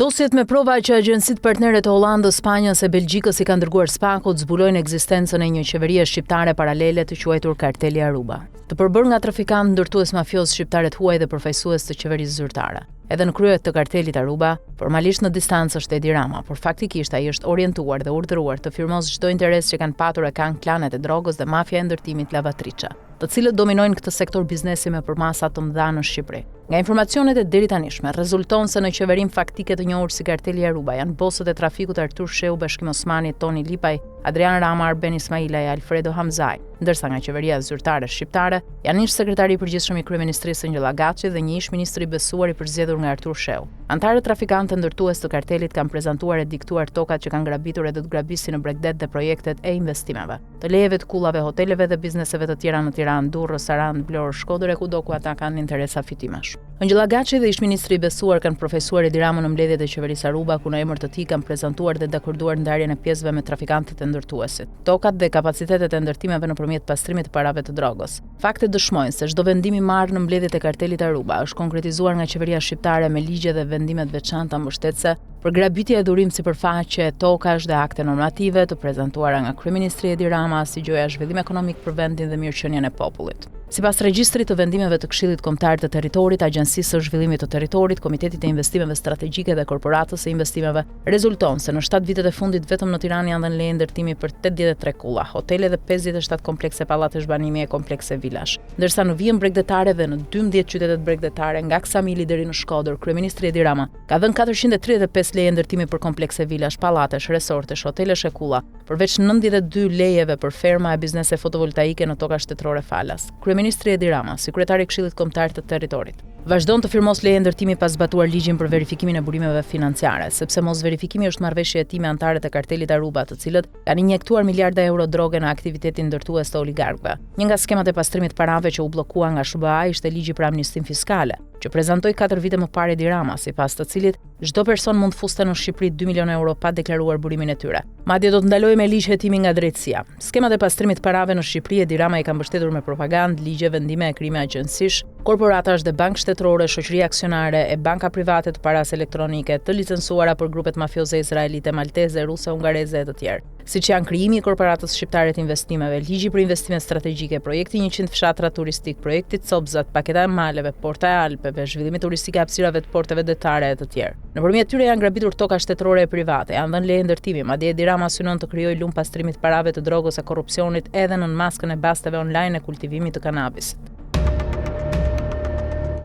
Dosjet me prova që agjensitë partnere të Hollandës, Spanjës e Belgjikës i kanë dërguar SPAK-ut zbulojnë ekzistencën e një qeverie shqiptare paralele të quajtur Karteli Aruba, të përbërë nga trafikantë ndërtues mafios shqiptarë të huaj dhe përfaqësues të qeverisë zyrtare. Edhe në krye të kartelit Aruba, formalisht në distancë është Edi Rama, por faktikisht ai është orientuar dhe urdhëruar të firmos çdo interes që kanë patur e kanë klanet e drogës dhe mafia e ndërtimit Lavatriça, të cilët dominojnë këtë sektor biznesi me përmasa të mëdha në Shqipëri. Nga informacionet e deri tanishme, rezulton se në qeverim faktike të njohur si Karteli Aruba janë bosët e trafikut Artur Sheu, Bashkim Osmani, Toni Lipaj, Adrian Rama, Arben Ismailaj, Alfredo Hamzaj, ndërsa nga qeveria zyrtare shqiptare janë ish sekretari i përgjithshëm i kryeministrisë Ngjella Gaçi dhe një ish ministri i besuar i përzgjedhur nga Artur Sheu. Antarët trafikantë ndërtues të kartelit kanë prezantuar e diktuar tokat që kanë grabitur edhe të grabisin në Bregdet dhe projektet e investimeve, të lejeve të kullave, hoteleve dhe bizneseve të tjera në Tiranë, Durrës, Sarandë, Vlorë, Shkodër e kudo ku ata kanë interesa fitimesh. Ngjella Gaçi dhe ish ministri i besuar kanë profesuar Edi Ramën në mbledhjet e qeverisë Aruba, ku në emër të tij kanë prezantuar dhe dakorduar ndarjen e pjesëve me trafikantët e ndërtuesit, tokat dhe kapacitetet e ndërtimeve nëpërmjet pastrimit të parave të drogës. Faktet dëshmojnë se çdo vendim i marrë në mbledhjet e kartelit Aruba është konkretizuar nga qeveria shqiptare me ligje dhe vendimet veçanta mbështetëse për grabitje e dhurim sipërfaqe, tokash dhe akte normative të prezantuara nga kryeministri Edi Rama si gjoja zhvillim ekonomik për vendin dhe mirëqenien e popullit. Sipas regjistrit të vendimeve të Këshillit Kombëtar të Territorit, Agjencisë së Zhvillimit të Territorit, Komitetit e Investimeve Strategjike dhe Korporatës së Investimeve, rezulton se në 7 vitet e fundit vetëm në Tiranë janë dhënë leje ndërtimi për 83 kulla, hotele dhe 57 komplekse pallatesh banimi e komplekse vilash. Ndërsa në vijën bregdetare dhe në 12 qytetet bregdetare nga Ksamili deri në Shkodër, kryeministri Edi Rama ka dhënë 435 leje ndërtimi për komplekse vilash, pallatesh, resortesh, hotelesh e kulla, përveç 92 lejeve për ferma e biznese fotovoltaike në toka shtetërore falas. Ministri Edi Rama, si kryetari i Këshillit Kombëtar të Territorit, vazhdon të firmos leje ndërtimi pas zbatuar ligjin për verifikimin e burimeve financiare, sepse mos verifikimi është marrëveshje e tij me antarët e kartelit Aruba, të cilët kanë injektuar miliarda euro droge në aktivitetin ndërtues të oligarkëve. Një nga skemat e pastrimit parave që u bllokua nga SBA ishte ligji për amnistin fiskale, që prezantoi 4 vite më parë Edi Rama, sipas të cilit çdo person mund fuste në Shqipëri 2 milionë euro pa deklaruar burimin e tyre. Madje do të ndalojë me ligj hetimi nga drejtësia. Skemat e pastrimit parave në Shqipëri Edi Rama i ka mbështetur me propagandë, ligje, vendime e krime agjensish, korporatash dhe bankë shtetërore, shoqëri aksionare e banka private të paras elektronike të licencuara për grupet mafioze izraelite, malteze, ruse, hungareze e të tjerë, siç janë krijimi i korporatës shqiptare të investimeve, ligji për investime strategjike, projekti 100 fshatra turistik, projekti Copzat, paketa e maleve, porta e Alpeve, zhvillimi turistik i hapësirave të porteve detare e të tjerë. Nëpërmjet tyre janë grabitur toka shtetërore e private, janë dhënë leje ndërtimi, madje Edi Rama synon të krijojë lum pastrimit parave të drogës e korrupsionit edhe nën maskën e basteve online e kultivimit të kanabisit.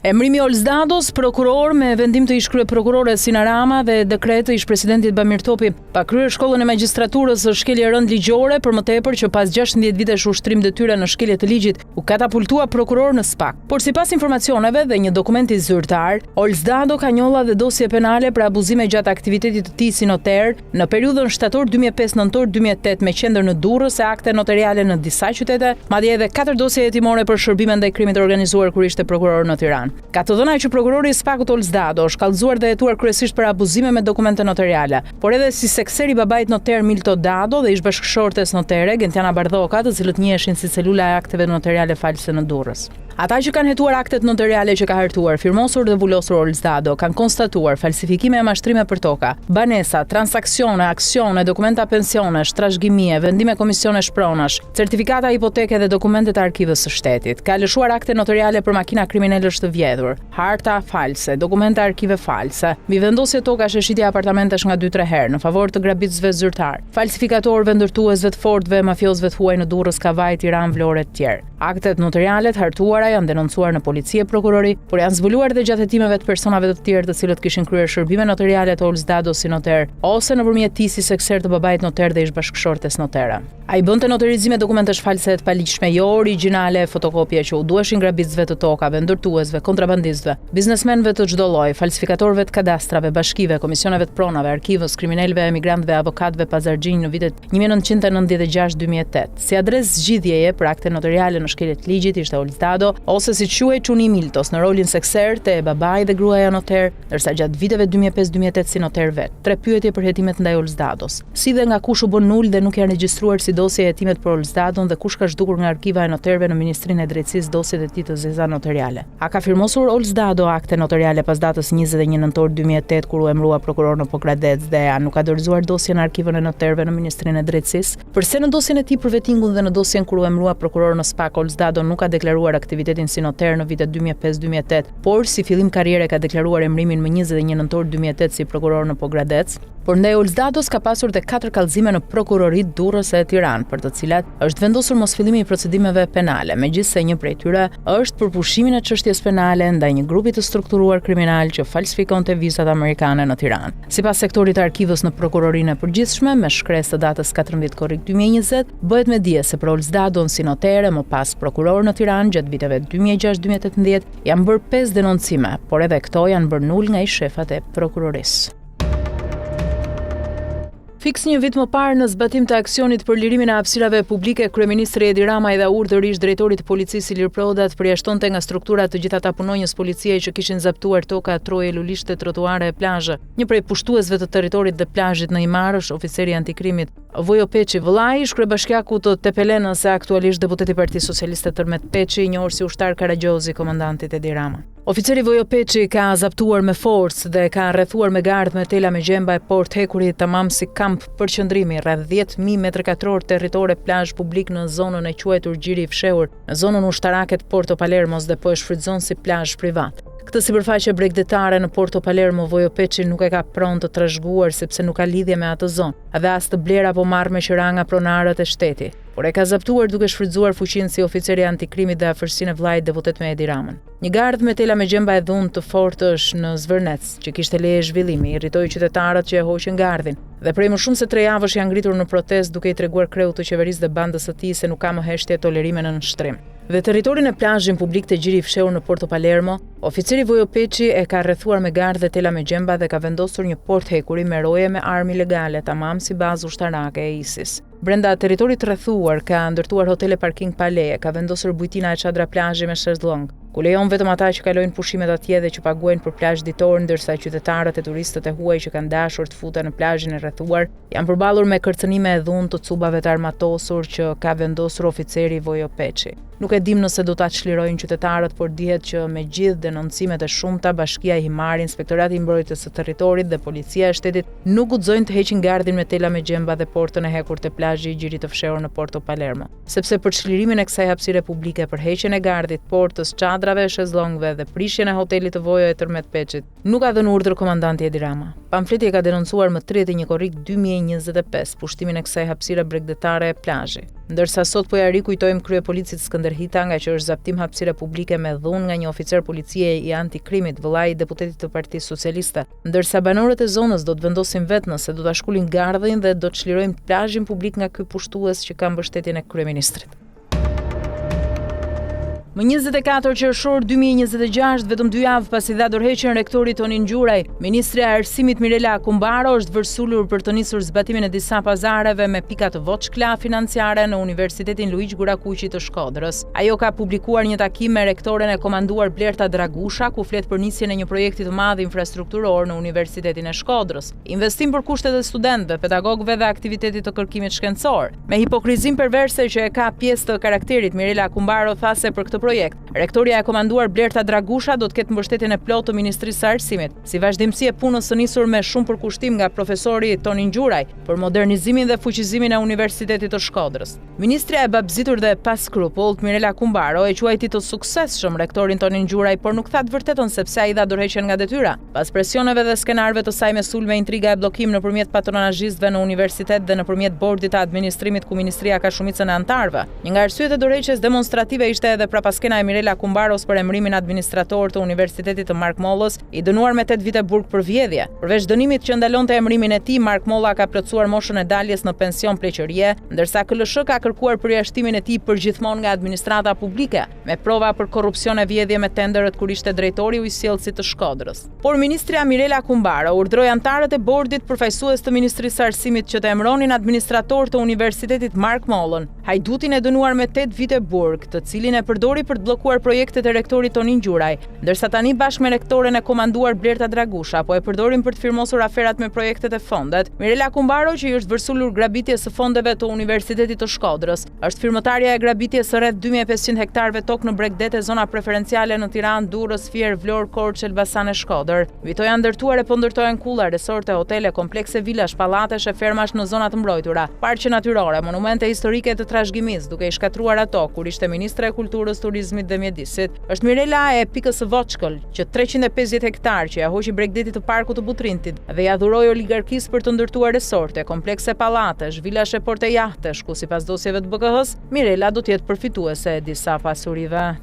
Emrimi Olzdados, prokuror me vendim të ish kryeprokurore Sina Rama dhe dekret të ish presidentit Bamir Topi, pa kryer shkollën e magjistraturës së shkelje rënd ligjore, për më tepër që pas 16 vitesh ushtrim detyre në shkelje të ligjit, u katapultua prokuror në SPAK. Por sipas informacioneve dhe një dokumenti zyrtar, Olzdado ka njolla dhe dosje penale për abuzime gjatë aktivitetit të tij si noter në periudhën shtator 2005-nëntor 2008 me qendër në Durrës e akte notariale në disa qytete, madje edhe 4 dosje hetimore për shërbime ndaj krimit të organizuar kur ishte prokuror në Tiranë. Ka të dhëna që prokurori i SPAK-ut Olzdado është kallëzuar dhe hetuar kryesisht për abuzime me dokumente notariale, por edhe si sekseri babait noter Milto Dado dhe ish bashkëshortes notere Gentiana Bardhoka, të cilët njihen si celula e akteve notariale false në Durrës. Ata që kanë hetuar aktet notariale që ka hartuar, firmosur dhe vullosur Olzdado, kanë konstatuar falsifikime e mashtrime për toka, banesa, transaksione, aksione, dokumenta pensionesh, trashëgimie, vendime komisione shpronash, certifikata hipoteke dhe dokumentet e arkivës së shtetit. Ka lëshuar akte notariale për makina kriminalësh të vjedhur, harta false, dokumente arkive false, mbi vendosje tokash e shitje apartamentesh nga 2-3 herë në favor të grabitësve zyrtar, falsifikatorëve, ndërtuesve të fortëve, mafiozëve të huaj në Durrës, Kavaj, Tiranë, Vlorë e të tjerë. Aktet notariale të hartuara janë denoncuar në polici e prokurori, por janë zbuluar dhe gjatë hetimeve të personave të tjerë të cilët kishin kryer shërbime notariale të Olzdados si noter, ose nëpërmjet tij si sekser të babait noter dhe ish bashkëshortes notere. Ai bënte notarizime dokumentesh false të paligjshme, jo origjinale, fotokopje që u duheshin grabitësve të tokave, ndërtuesve, kontrabandistëve, biznesmenëve të çdo lloji, falsifikatorëve të kadastrave, bashkive, komisioneve të pronave, arkivës, kriminalëve, emigrantëve, avokatëve, pazargjinj në vitet 1996-2008. Si adresë zgjidhjeje për akte notariale në shkelje të ligjit ishte Olzdado, ose si quhej Çuni Miltos në rolin seksert e babai dhe gruaja noter, ndërsa gjatë viteve 2005-2008 si noter vet. 3 pyetje për hetimet ndaj Olsdados. Si dhe nga kush u bën nul dhe nuk janë regjistruar si dosje hetimet për Olsdadon dhe kush ka zhdukur nga arkiva e noterëve në Ministrinë e Drejtësisë dosjet e tij të zeza notariale. A ka firmosur Olsdado akte notariale pas datës 21 nëntor 2008 kur u emërua prokuror në Pogradec dhe a nuk ka dorëzuar dosjen në arkivën e noterëve në Ministrinë e Drejtësisë? Përse në dosjen e tij për vettingun dhe në dosjen kur u emërua prokuror në SPAK Olsdado nuk ka deklaruar aktivitetin si noter në vitet 2005-2008, por si fillim karriere ka deklaruar emërimin më 21 nëntor 2008 si prokuror në Pogradec? Por ndaj Olsdados ka pasur dhe 4 kallëzime në prokurorit Durrës e Tiranë, për të cilat është vendosur mosfillimi i procedimeve penale, megjithse një prej tyre është për pushimin e çështjes penale ndaj një grupi të strukturuar kriminal që falsifikonte vizat amerikane në Tiranë. Sipas sektorit të arkivës në prokurorinë e përgjithshme, me shkresë të datës 14 korrik 2020, bëhet me dije se për Olsdadon si notere, më pas prokuror në Tiranë gjatë viteve 2006-2018, janë bërë 5 denoncime, por edhe këto janë bërë nul nga i shefat e prokurorisë. Fiks një vit më parë në zbatim të aksionit për lirimin e hapësirave publike, kryeministri Edi Rama i dha urdhërisht drejtorit të policisë Ilir Prodat përjashtonte nga strukturat të gjithata punonjës policie që kishin zaptuar toka, troje, lulishte, trotuare e plazhe. Një prej pushtuesve të territorit dhe plazhit në Imar është oficeri antikrimit Vojo Peçi Vëllai, kryebashkiaku të Tepelenës e aktualisht deputeti i Partisë Socialiste Tërmet Peçi, i njohur si ushtar Karagjozi, komandantit Edi Rama. Oficeri Vojo Peçi ka zaptuar me forcë dhe ka rrethuar me gardh me tela me gjemba e port hekurit tamam si kamp përqendrimi rreth 10.000 m2 territore plazh publik në zonën e quajtur Gjiri i Fshehur, në zonën ushtarake të Porto Palermos dhe po e shfrytëzon si plazh privat. Këtë sipërfaqe bregdetare në Porto Palermo Vojo Peçi nuk e ka pronë të trashëguar sepse nuk ka lidhje me atë zonë, dhe as të bler apo marrë me qira nga pronarët e shtetit, por e ka zaptuar duke shfrytëzuar fuqinë si oficeri antikrimit dhe afërsinë e vllajit deputet me Edi Ramën. Një gardh me tela me gjemba e dhunë të fortësh në Zvërnec, që kishte leje zhvillimi, irritoi qytetarët që e hoqën gardhin, dhe prej më shumë se 3 javësh janë ngritur në protestë duke i treguar kreut të qeverisë dhe bandës së tij se nuk ka më heshtje tolerime në nënshtrim. Dhe territorin e plazhit publik të Gjiri i Fshehur në Porto Palermo, oficeri Vojo Peçi e ka rrethuar me gardh dhe tela me gjemba dhe ka vendosur një port hekuri me roje me armë ilegale, tamam si bazë ushtarake e ISIS. Brenda teritorit të rrethuar ka ndërtuar hotele parking pa leje, ka vendosur bujtina e çadra plazhi me shezllong, ku lejon vetëm ata që kalojnë pushimet atje dhe që paguajnë për plazh ditor, ndërsa qytetarët e turistët e huaj që kanë dashur të futen në plazhin e rrethuar janë përballur me kërcënime e dhunë të cubave të armatosur që ka vendosur oficeri Vojo Peçi. Nuk e dim nëse do ta çlirojnë qytetarët, por dihet që me gjithë denoncimet e shumta, Bashkia e Himar, Inspektorati i Mbrojtjes së Territorit dhe Policia e Shtetit nuk guxojnë të heqin gardhin me tela me gjemba dhe portën e hekur të plazhit i Gjirit të Fshehur në Porto Palermo, sepse për çlirimin e kësaj hapësire publike, për heqjen e gardhit, portës, çadrave, shezllongëve dhe prishjen e hotelit të Vojo e Tërmet Peçit, nuk ka dhënë urdhër komandanti Edi Rama. Pamfleti e ka denoncuar më 31 korrik 2025 pushtimin e kësaj hapësire bregdetare e plazhit. Ndërsa sot po ja rikujtojmë kryepolicit Skënder Hita nga që është zaptim hapësire publike me dhunë nga një oficer policie i antikrimit, vëllai i deputetit të Partisë Socialiste, ndërsa banorët e zonës do të vendosin vetë nëse do ta shkulin gardhin dhe do të çlirojnë plazhin publik nga ky pushtues që ka mbështetjen e kryeministrit. Më 24 qershor 2026, vetëm 2 javë pasi dha dorëheqjen rektori Tonin Gjuraj, ministri e Arsimit Mirela Akumbaro është vërsulur për të nisur zbatimin e disa pazareve me pika të voçkla financiare në Universitetin Luiq Gurakuqi të Shkodrës. Ajo ka publikuar një takim me rektoren e komanduar Blerta Dragusha, ku flet për nisjen e një projekti të madh infrastrukturor në Universitetin e Shkodrës, investim për kushtet e studentëve, pedagogëve dhe aktivitetit të kërkimit shkencor. Me hipokrizim perverse që e ka pjesë të karakterit, Mirela Akumbaro tha se për këtë projekt, rektoria e komanduar Blerta Dragusha do të ketë mbështetjen e plotë të Ministrisë së Arsimit, si vazhdimsi e punës së nisur me shumë përkushtim nga profesori Tonin Gjuraj për modernizimin dhe fuqizimin e Universitetit të Shkodrës. Ministrja e babzitur dhe pa skrupullt Mirela Akumbaro e quajti të suksesshëm rektorin Tonin Gjuraj, por nuk tha të vërtetën sepse ai dha dorëheqjen nga detyra, pas presioneve dhe skenarëve të saj me sulme, intriga e bllokim nëpërmjet patronazhistëve në universitet dhe nëpërmjet bordit të administrimit ku ministria ka shumicën e antarëve. Një nga arsyet e dorëheqjes demonstrative ishte edhe prapaskena e Mirela Akumbaros për emërimin administrator të Universitetit të Mark Mollës, i dënuar me 8 vite burg për vjedhje. Përveç dënimit që ndalonte emërimin e tij, Mark Molla ka plotësuar moshën e daljes në pension pleqërie, ndërsa KLSH ka kërkuar përjashtimin e tij përgjithmonë nga administrata publike, me prova për korrupsion e vjedhje me tenderët kur ishte drejtori i ujësjellësit të Shkodrës. Por ministria Mirela Akumbaro urdhroi antarët e bordit përfaqësues të Ministrisë së Arsimit që të emëronin administrator të Universitetit Mark Mollën, hajdutin e dënuar me 8 vite burg, të cilin e përdori kërkoi për të bllokuar projektet e rektorit Tonin Gjuraj, ndërsa tani bashkë me rektoren e komanduar Blerta Dragusha po e përdorin për të firmosur aferat me projektet e fondet. Mirela Kumbaro, që i është vërsulur grabitjes së fondeve të Universitetit të Shkodrës, është firmëtarja e grabitjes së rreth 2500 hektarëve tokë në Bregdete, zona preferenciale në Tiranë, Durrës, Fier, Vlorë, Korçë, Elbasan e Shkodër. Vito janë ndërtuar e po ndërtohen kulla, resorte, hotele, komplekse villash, pallatesh e fermash në zonat mbrojtura, parqe natyrore, monumente historike të trashëgimisë, duke i shkatruar ato kur ishte ministre e Kulturës, Turizmit dhe Mjedisit. Është Mirela e pikës së Voçkëll, që 350 hektarë që ja hoqi Bregdetit të parkut të Butrintit dhe ja dhuroi oligarkisë për të ndërtuar resorte, komplekse pallatesh, villash e porte jahthesh, ku sipas dosjeve të BKH-s, Mirela do të jetë përfituese e disa pasurive.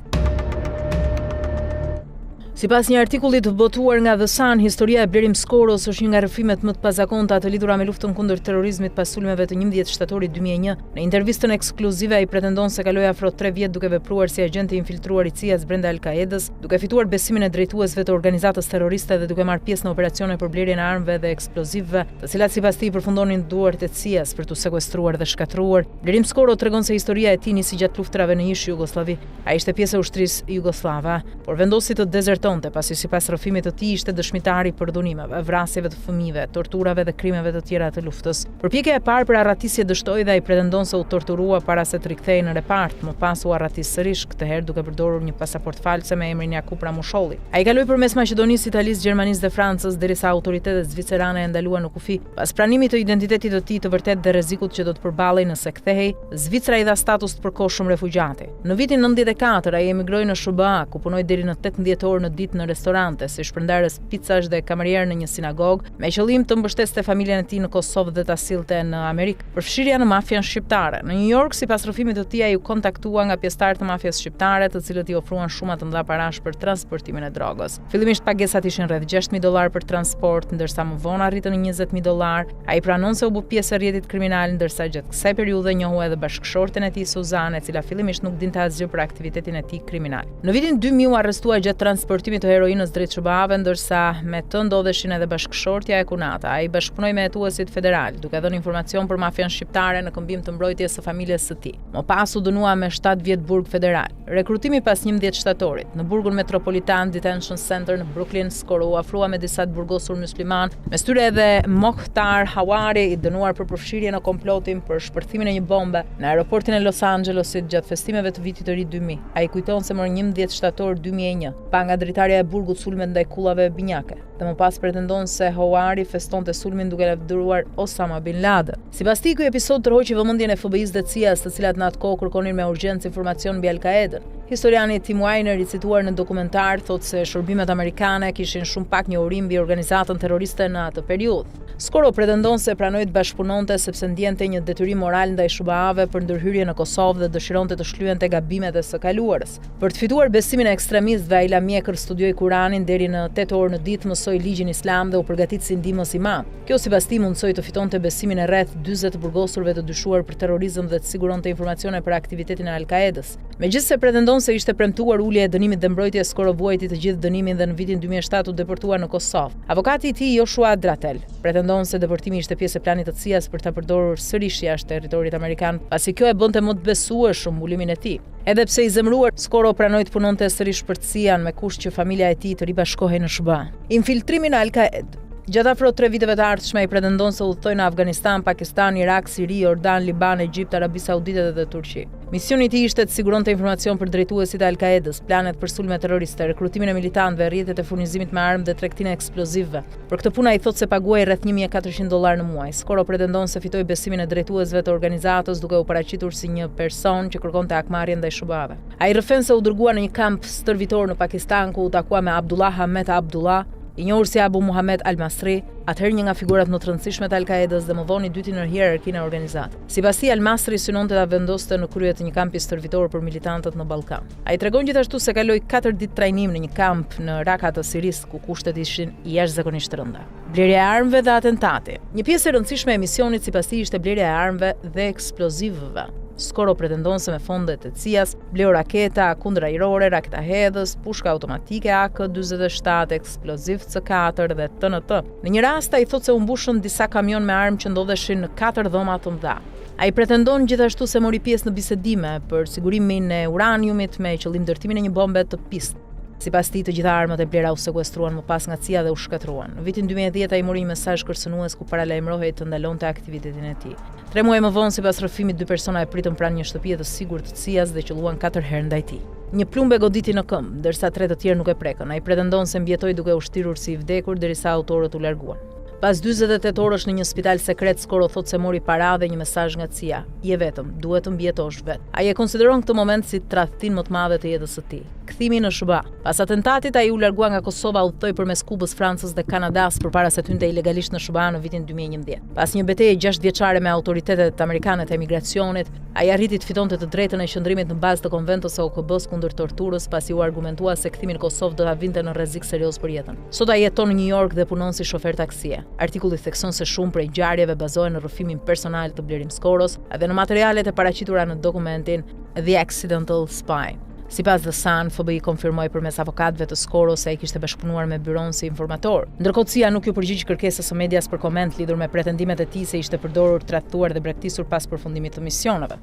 Sipas një artikulli të botuar nga The Sun, historia e Blerim Skoros është një nga rrëfimet më të pazakonta të lidhura me luftën kundër terrorizmit pas sulmeve të 11 shtatorit 2001. Në intervistën ekskluzive ai pretendon se kaloi afro 3 vjet duke vepruar si agent i infiltruar i CIA-s brenda Al-Qaedës, duke fituar besimin e drejtuesve të organizatës terroriste dhe duke marrë pjesë në operacione për blerjen e armëve dhe eksplozivëve, të cilat sipas tij përfundonin duart e CIA-s për t'u sekuestruar dhe shkatruar. Blerim Skoro tregon se historia e tij nisi gjatë luftrave në ish Jugosllavi. Ai ishte pjesë e ushtrisë jugoslave, por vendosi të dezertonte pasi sipas rrëfimit të tij ishte dëshmitari për dhunimeve, vrasjeve të fëmijëve, torturave dhe krimeve të tjera të luftës. Përpjekja e parë për arratisje dështoi dhe ai pretendon se u torturua para se të rikthehej në repart, më pas u arratis sërish, këtë herë duke përdorur një pasaport false me emrin Jakub Ramusholli. Ai kaloi përmes Maqedonisë, Italisë, Gjermanisë dhe Francës derisa autoritetet zvicerane e ndaluan në kufi. Pas pranimit të identitetit të tij të vërtet dhe rrezikut që do të përballej nëse kthehej, Zvicra i dha status të përkohshëm refugjati. Në vitin 94 ai emigroi në SBA, ku punoi deri në 18 orë në ditë në restorante si shpërndarës picash dhe kamerier në një sinagog, me qëllim të mbështeste familjen e tij në Kosovë dhe ta sillte në Amerikë. Përfshirja në mafian shqiptare. Në New York, sipas rrëfimit të tij, ai u kontaktua nga pjesëtarë të mafias shqiptare, të cilët i ofruan shuma të mëdha parash për transportimin e drogës. Fillimisht pagesat ishin rreth $6,000 për transport, ndërsa më vonë arritën në $20,000. Ai pranon se u bë pjesë e rrjetit kriminal, ndërsa gjatë kësaj periudhe njohu edhe bashkëshorten e tij Suzane, e cila fillimisht nuk dinte asgjë për aktivitetin e tij kriminal. Në vitin 2000 u arrestua gjatë transportimit të heroinës drejt SBA-ve, ndërsa me të ndodheshin edhe bashkëshortja e Kunata. Ai bashkëpunoi me hetuesit federal, duke dhënë informacion për mafian shqiptare në këmbim të mbrojtjes së familjes së tij. Më pas u dënua me 7 vjet burg federal. Rekrutimi pas 11 shtatorit. Në burgun metropolitan Detention Center në Brooklyn, Skoro u afrua me disa të burgosur musliman, mes tyre edhe Mohtar Hawari, i dënuar për përfshirje në komplotin për shpërthimin e një bombe në aeroportin e Los Angelesit gjatë festimeve të vitit të ri 2000. Ai kujton se mori 11 shtator 2001, pa nga dritarja e burgut sulme ndaj kullave binjake, dhe më pas pretendon se Hawari festonte sulmin duke lavdëruar Osama Bin Laden. Sipas tij, ky episod tërhoqi vëmendjen e FBI-s dhe CIA-s, të cilat në atë kohë kërkonin me urgjencë informacion mbi Al-Qaedën. Historiani Tim Weiner, i cituar në dokumentar, thotë se shërbimet amerikane kishin shumë pak njohuri mbi organizatën terroriste në atë periudhë. Skoro pretendon se pranoi të bashkëpunonte sepse ndjente një detyrim moral ndaj SBA-ve për ndërhyrje në Kosovë dhe dëshironte të shlyente gabimet e së kaluarës. Për të fituar besimin e ekstremistëve, ai la mjekër studioi Kuranin deri në 8 orë në ditë, mësoi ligjin islam dhe u përgatit si ndihmës imam. Kjo sipas tij mundsoi të fitonte besimin e rreth 40 burgosurve të dyshuar për terrorizëm dhe të siguronte informacione për aktivitetin e Al-Qaedës. Megjithse pretendon se ishte premtuar ulja e dënimit dhe mbrojtja, Skoro vuajti të gjithë dënimin dhe në vitin 2007 u deportua në Kosovë. Avokati i tij Joshua Dratel pretendon se deportimi ishte pjesë e planit të CIA-s për ta përdorur sërish jashtë territorit amerikan, pasi kjo e bënte më të besueshëm mbulimin e tij. Edhe pse i zemëruar, Skoro pranoi të punonte sërish për CIA-n me kusht që familja e tij të ribashkohej në SBA. Infiltrimi në Al-Qaedë. Gjatë afro 3 viteve të ardhshme ai pretendon se udhtoi në Afganistan, Pakistan, Irak, Siri, Jordan, Liban, Egjipt, Arabi Saudite dhe Turqi. Misioni i tij ishte të siguronte informacion për drejtuesit e Al-Qaedës, planet për sulme terroriste, rekrutimin e militantëve, rrjetet e furnizimit me armë dhe tregtinë e eksplozivëve. Për këtë punë ai thotë se paguai rreth $1,400 në muaj. Skoro pretendon se fitoi besimin e drejtuesve të organizatës duke u paraqitur si një person që kërkonte hakmarrje ndaj SBA-ve. Ai rrëfen se u dërgua në një kamp stërvitor në Pakistan ku u takua me Abdullah Ahmed Abdullah, i njohur si Abu Muhammad Al-Masri, atëherë një nga figurat më të rëndësishme të Al-Qaedës dhe më vonë i dyti në hierarkinë e organizatës. Sipas tij, Al-Masri synonte ta vendoste në krye të një kampi stërvitor për militantët në Ballkan. Ai tregon gjithashtu se kaloi 4 ditë trajnim në një kamp në Raqqa të Sirisë, ku kushtet ishin jashtëzakonisht të rënda. Blerja e armëve dhe atentati. Një pjesë e rëndësishme e misionit sipas tij ishte blerja e armëve dhe eksplozivëve. Skoro pretendon se me fondet e CIA-s bleu raketa kundërajrore, raketa hedhës, pushka automatike AK-47, eksploziv C4 dhe TNT. Në një rast ai thotë se u mbushën disa kamion me armë që ndodheshin në 4 dhoma të mëdha. Ai pretendon gjithashtu se mori pjesë në bisedime për sigurimin e uraniumit me qëllim ndërtimin e një bombe të pistë. Sipas tij, të gjitha armët e blera u sekuestruan më pas nga CIA dhe u shkatruan. Në vitin 2010 ai mori një mesazh kërcënues ku paralajmërohej të ndalonte aktivitetin e tij. 3 muaj më vonë, sipas rrëfimit, 2 persona e pritën pranë një shtëpie të sigurt të CIA-s dhe qelluan 4 herë ndaj tij. Një plumbe goditi në këmbë, ndërsa 3 të tjerë nuk e prekën. Ai pretendon se mbijetoi duke u shtirur si i vdekur derisa autorët u larguan. Pas 48 orësh në një spital sekret, Skoro thot se mori para dhe një mesazh nga CIA. Je vetëm, duhet të mbijetosh vetë. Ai e konsideron këtë moment si tradhtim më të madh të jetës së tij. Kthimi në SBA. Pas atentatit, ai u largua nga Kosova, udhtoi përmes Kubës, Francës dhe Kanadas përpara se të hynte ilegalisht në SBA në vitin 2011. Pas një betejë 6 vjeçare me autoritetet amerikane të emigracionit, ai arriti të fitonte të drejtën e qëndrimit në bazë të konventos së OKB-s kundër torturës, pasi u argumentua se kthimi në Kosovë do ta vinte në rrezik serioz për jetën. Sot ai jeton në New York dhe punon si shofer taksie. Artikulli thekson se shumë prej ngjarjeve bazohen në rrëfimin personal të Blerim Skoros dhe në materialet e paraqitura në dokumentin The Accidental Spy. Sipas The Sun, FBI konfirmoi përmes avokatëve të Skoros se ai kishte bashkëpunuar me byron si informator. Ndërkohë CIA nuk ju përgjigj kërkesës së medias për koment lidhur me pretendimet e tij se ishte përdorur, tradhtuar dhe braktisur pas përfundimit të misioneve.